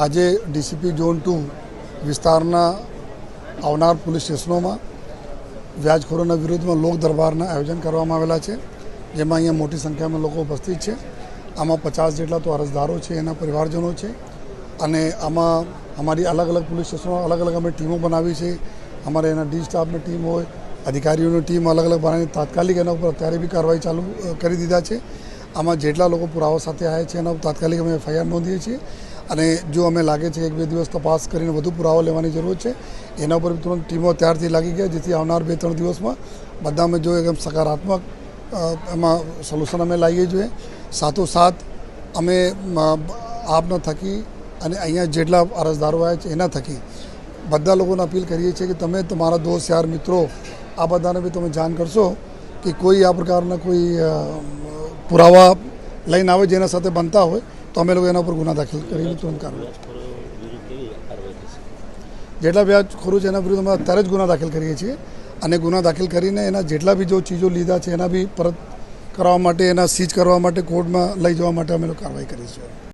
આજે DCP zone 2 વિસ્તારના આવનાર પોલીસ સ્ટેશનોમાં વ્યાજખોરોના વિરુદ્ધમાં લોક દરબારના આયોજન કરવામાં આવેલા છે, જેમાં અહીંયા મોટી સંખ્યામાં લોકો ઉપસ્થિત છે। આમાં 50 જેટલા તો અરજદારો છે, એના પરિવારજનો છે અને આમાં અમારી અલગ અલગ પોલીસ સ્ટેશનો અલગ અલગ અમે ટીમો બનાવી છે। અમારે એના ડી સ્ટાફની ટીમ હોય, અધિકારીઓની ટીમ અલગ અલગ બનાવી તાત્કાલિક એના ઉપર અત્યારે બી કાર્યવાહી ચાલુ કરી દીધા છે। આમાં જેટલા લોકો પુરાવા સાથે આવ્યા છે એના ઉપર તાત્કાલિક અમે એફઆઈઆર નોંધીએ છીએ અને જો અમે લાગે છે એક બે દિવસ તપાસ કરીને વધુ પુરાવા લેવાની જરૂર છે એના ઉપર તુરંત ટીમો ત્યારથી લાગી ગયા, જેથી આવનાર 2-3 દિવસમાં બધા અમે જો એકદમ સકારાત્મક એમાં સોલ્યુશન અમે લાવીએ જોઈએ। સાથોસાથ અમે આપના થકી અને અહીંયા જેટલા અરજદારો આવ્યા છે એના થકી બધા લોકોને અપીલ કરીએ છીએ કે તમે તમારા દોસ્ત યાર મિત્રો આ બધાને બી તમે જાણ કરશો કે કોઈ આ પ્રકારના કોઈ પુરાવા લઈને આવે જેના સાથે બનતા હોય તો અમે લોકો એના ઉપર ગુના દાખલ કરીને તુરંત કાર્યવાહી જેટલા વ્યાજખોરો છે એના વિરુદ્ધ અમે અત્યારે જ ગુના દાખલ કરીએ છીએ અને ગુના દાખલ કરીને એના જેટલા બી જો ચીજો લીધા છે એના બી પરત કરવા માટે, એના સીઝ કરવા માટે, કોર્ટમાં લઈ જવા માટે અમે લોકો કાર્યવાહી કરીએ છીએ।